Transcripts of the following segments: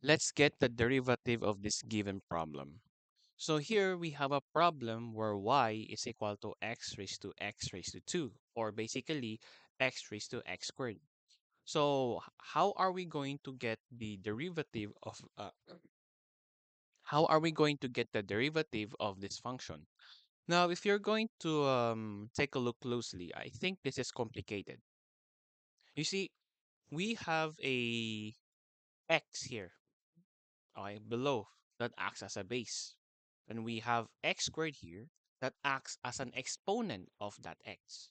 Let's get the derivative of this given problem. So here we have a problem where y is equal to x raised to 2, or basically x raised to x squared. So how are we going to get the derivative of how are we going to get the derivative of this function? Now, if you're going to take a look closely, I think this is complicated. You see, we have a x here, okay, below, that acts as a base. And we have x squared here that acts as an exponent of that x.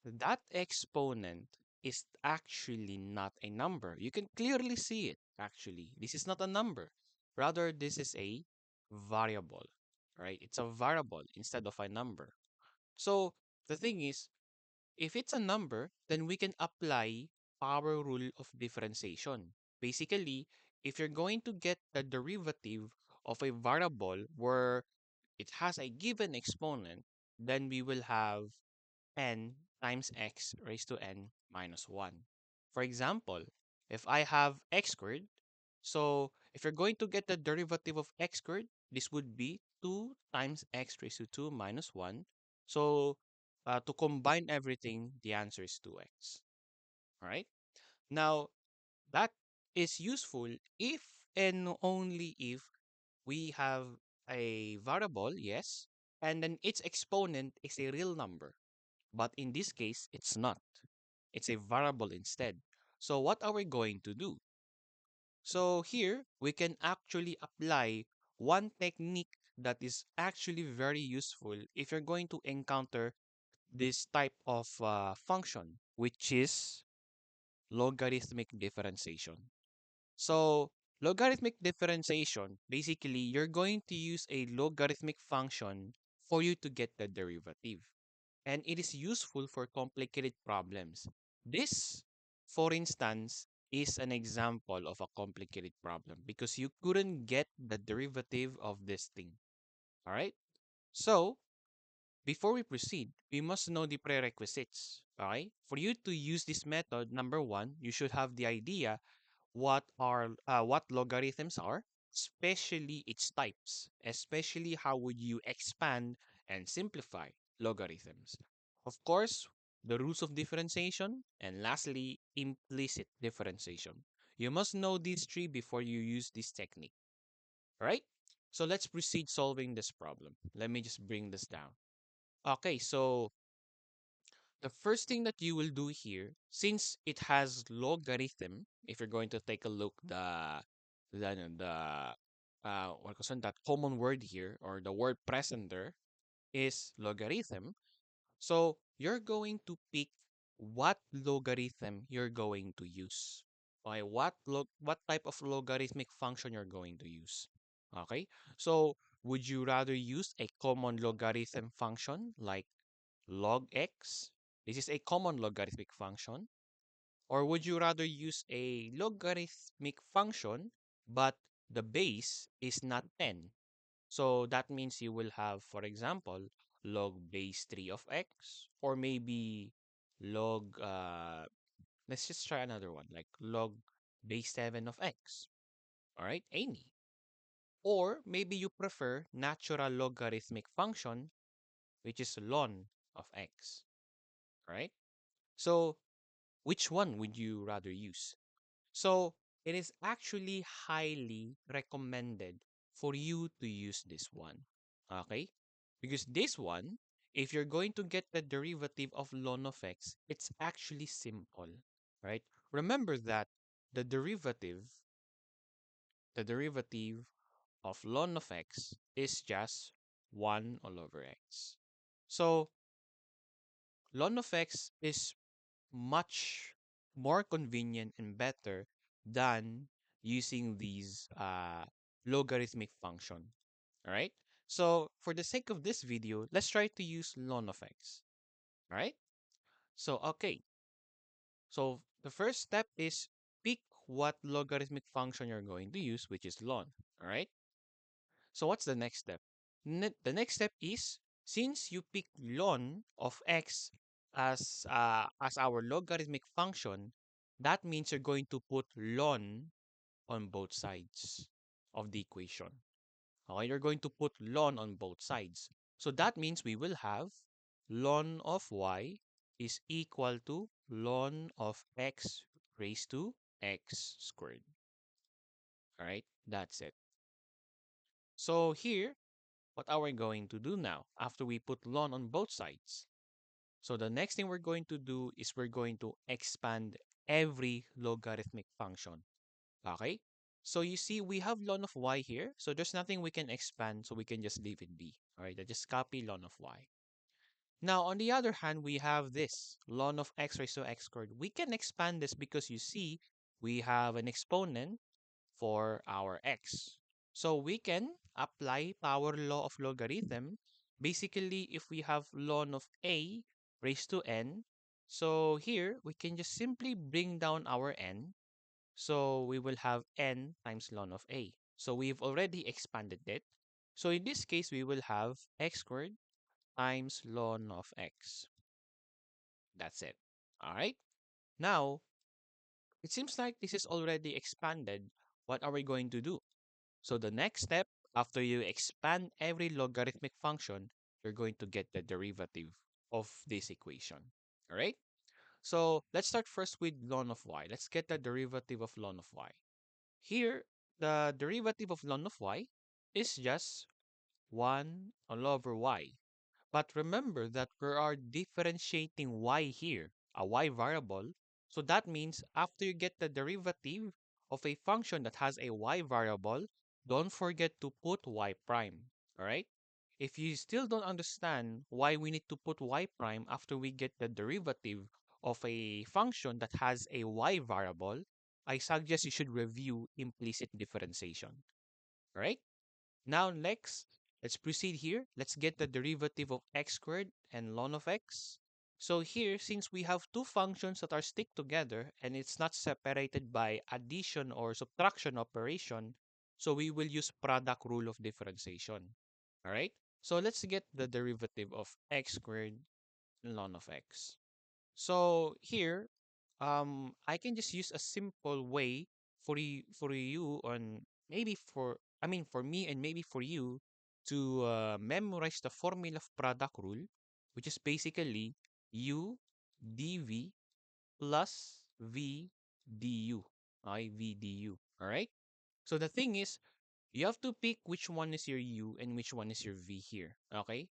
That exponent is actually not a number. You can clearly see it, actually. This is not a number. Rather, this is a variable, right? It's a variable instead of a number. So the thing is, if it's a number, then we can apply our rule of differentiation. Basically, if you're going to get the derivative of a variable where it has a given exponent, then we will have n times x raised to n minus 1. For example, if I have x squared, so if you're going to get the derivative of x squared, this would be 2 times x raised to 2 minus 1. So to combine everything, the answer is 2x. All right? Now, that is useful if and only if we have a variable, yes, and then its exponent is a real number. But in this case, it's not. It's a variable instead. So what are we going to do? So here, we can actually apply one technique that is actually very useful if you're going to encounter this type of function, which is logarithmic differentiation. So logarithmic differentiation, basically, you're going to use a logarithmic function for you to get the derivative. And it is useful for complicated problems. This, for instance, is an example of a complicated problem because you couldn't get the derivative of this thing. All right? So, before we proceed, we must know the prerequisites. All right? For you to use this method, number one, you should have the idea what logarithms are, especially its types, especially how would you expand and simplify logarithms. Of course, the rules of differentiation, and lastly, implicit differentiation. You must know these three before you use this technique, right? So let's proceed solving this problem. Let me just bring this down. Okay, so the first thing that you will do here, since it has logarithm, if you're going to take a look the what was that common word here or the word present there is logarithm. So you're going to pick what logarithm you're going to use. Okay, what type of logarithmic function you're going to use. Okay, so would you rather use a common logarithm function like log x? This is a common logarithmic function. Or would you rather use a logarithmic function, but the base is not 10? So that means you will have, for example, log base 3 of x, or maybe log, let's just try another one, like log base 7 of x. All right, any. Or maybe you prefer natural logarithmic function, which is ln of x. All right. So which one would you rather use? So it is actually highly recommended for you to use this one. Okay? Because this one, if you're going to get the derivative of ln of x, it's actually simple, right? Remember that the derivative, the derivative of ln of x is just 1 all over x. So ln of x is much more convenient and better than using these logarithmic function. All right. So for the sake of this video, let's try to use ln of x. All right. So, okay. So the first step is pick what logarithmic function you're going to use, which is ln. All right. So what's the next step? The next step is since you pick ln of x as our logarithmic function, that means you're going to put ln on both sides of the equation. Okay, you're going to put ln on both sides. So that means we will have ln of y is equal to ln of x raised to x squared. All right, that's it. So here, what are we going to do now after we put ln on both sides? So the next thing we're going to do is we're going to expand every logarithmic function. Okay? So you see, we have ln of y here. So there's nothing we can expand, so we can just leave it be. All right, I just copy ln of y. Now, on the other hand, we have this ln of x raised to x squared. We can expand this because you see, we have an exponent for our x. So we can apply power law of logarithm. Basically, if we have ln of a raised to n, so here we can just simply bring down our n. So we will have n times ln of a. So we've already expanded it. So in this case, we will have x squared times ln of x. That's it. All right. Now, it seems like this is already expanded. What are we going to do? So the next step, after you expand every logarithmic function, you're going to get the derivative of this equation. All right? So let's start first with ln of y. Let's get the derivative of ln of y. Here, the derivative of ln of y is just 1 all over y. But remember that we are differentiating y here, a y variable. So that means after you get the derivative of a function that has a y variable, don't forget to put y prime. All right? If you still don't understand why we need to put y prime after we get the derivative of a function that has a y variable, I suggest you should review implicit differentiation. All right? Now next, let's proceed here. Let's get the derivative of x squared and ln of x. So here, since we have two functions that are stick together and it's not separated by addition or subtraction operation, so we will use product rule of differentiation. All right? So let's get the derivative of x squared and ln of x. So here, I can just use a simple way for you on maybe for I mean for me and maybe for you to memorize the formula of product rule, which is basically u dv plus v du. I v du. All right. So the thing is, you have to pick which one is your u and which one is your v here. Okay.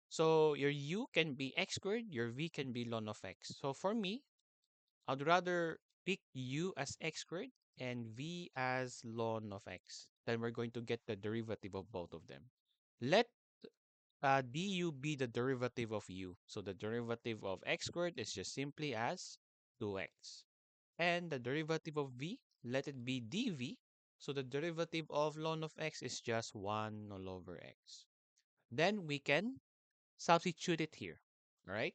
So your u can be x squared, your v can be ln of x. So for me, I'd rather pick u as x squared and v as ln of x. Then we're going to get the derivative of both of them. Let du be the derivative of u. So the derivative of x squared is just simply as 2x. And the derivative of v, let it be dv. So the derivative of ln of x is just 1 all over x. Then we can substitute it here. All right?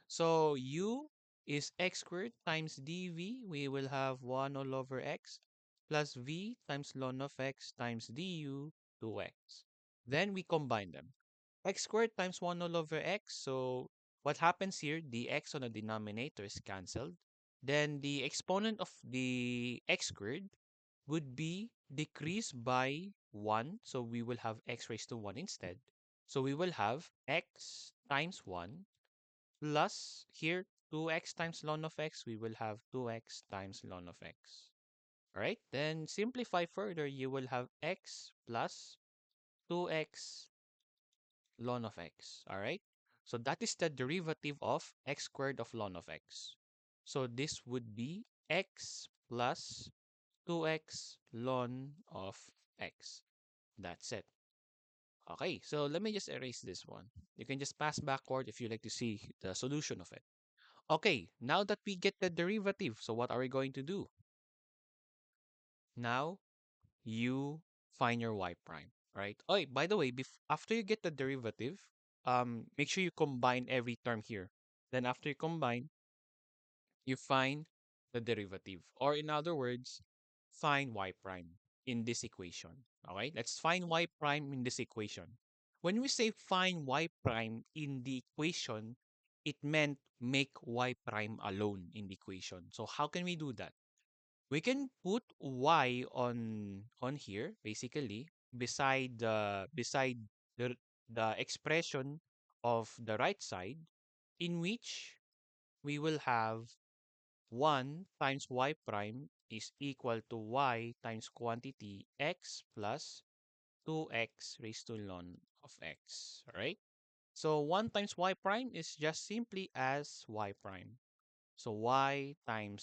So u is x squared times dv. We will have 1 all over x plus v times ln of x times du 2x. Then we combine them. X squared times 1 all over x. So what happens here, the x on the denominator is cancelled. Then the exponent of the x squared would be decreased by 1. So we will have x raised to 1 instead. So we will have x times 1 plus here 2x times ln of x, we will have 2x times ln of x. All right, then simplify further, you will have x plus 2x ln of x. All right, so that is the derivative of x squared of ln of x. So this would be x plus 2x ln of x. That's it. Okay, so let me just erase this one. You can just pass backward if you like to see the solution of it. Okay, now that we get the derivative, so what are we going to do? Now, you find your y prime, right? Oh, by the way, after you get the derivative, make sure you combine every term here. Then after you combine, you find the derivative. Or in other words, find y prime in this equation. Okay, let's find y prime in this equation. When we say find y prime in the equation, it meant make y prime alone in the equation. So how can we do that? We can put y on here basically beside the the expression of the right side, in which we will have 1 times y prime is equal to y times quantity x plus 2x raised to ln of x. All right? So 1 times y prime is just simply as y prime. So y prime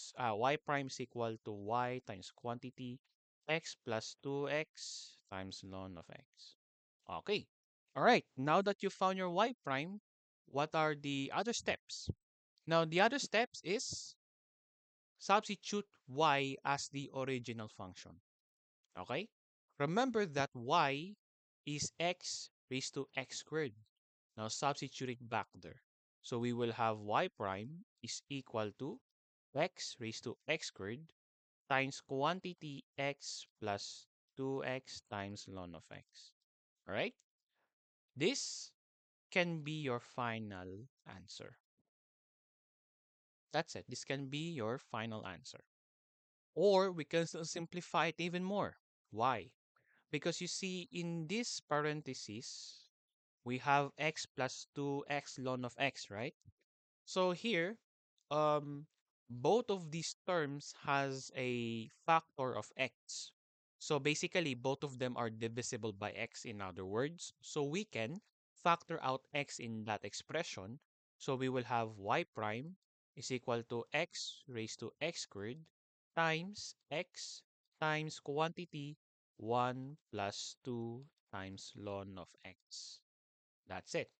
is equal to y times quantity x plus 2x times ln of x. Okay. All right. Now that you found your y prime, what are the other steps? Now the other steps is substitute y as the original function. Okay? Remember that y is x raised to x squared. Now substitute it back there. So we will have y prime is equal to x raised to x squared times quantity x plus 2x times ln of x. All right? This can be your final answer. That's it. This can be your final answer. Or we can still simplify it even more. Why? Because you see, in this parenthesis, we have x plus 2x ln of x, right? So here, um, both of these terms has a factor of x. So basically, both of them are divisible by x, in other words. So we can factor out x in that expression. So we will have y prime is equal to x raised to x squared times x times quantity 1 plus 2 times ln of x. That's it.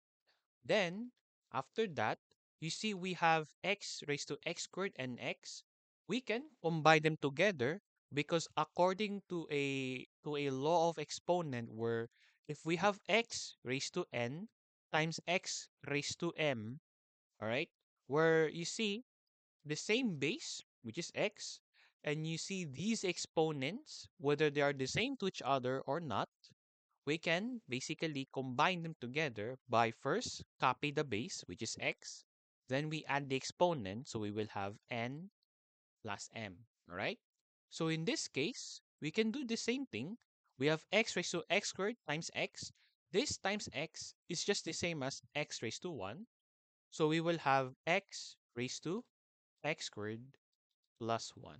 Then, after that, you see we have x raised to x squared and x. We can combine them together because according to a law of exponent, where if we have x raised to n times x raised to m, all right, where you see the same base, which is x, and you see these exponents, whether they are the same to each other or not, we can basically combine them together by first copy the base, which is x. Then we add the exponent, so we will have n plus m. All right? So in this case, we can do the same thing. We have x raised to x squared times x. This times x is just the same as x raised to 1. So we will have x raised to x squared plus 1.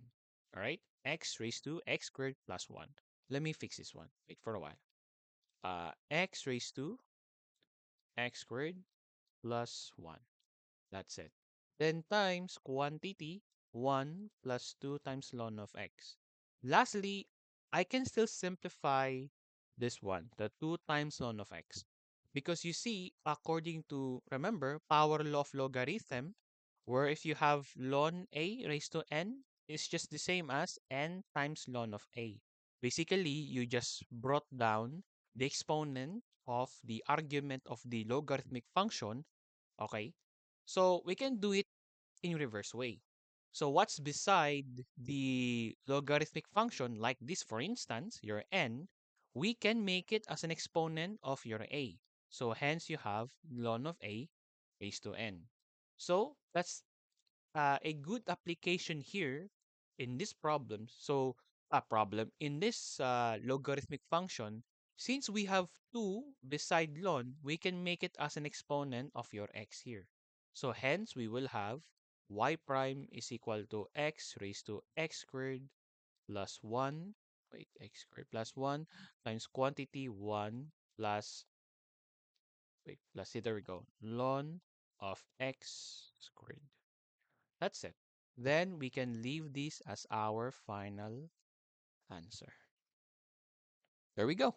All right? X raised to x squared plus 1. Let me fix this one. Wait for a while. X raised to x squared plus 1. That's it. Then times quantity 1 plus 2 times ln of x. Lastly, I can still simplify this one, the 2 times ln of x. Because you see, according to, remember, power law of logarithm, where if you have ln a raised to n, it's just the same as n times ln of a. Basically, you just brought down the exponent of the argument of the logarithmic function. Okay, so we can do it in reverse way. So what's beside the logarithmic function, like this for instance, your n, we can make it as an exponent of your a. So hence you have ln of a raised to n. So that's a good application here in this problem. So a problem in this logarithmic function, since we have 2 beside ln, we can make it as an exponent of your x here. So hence we will have y prime is equal to x raised to x squared plus 1, wait, x squared plus 1 times quantity 1 plus, wait, plus, there we go, ln of x squared. That's it. Then we can leave this as our final answer. There we go.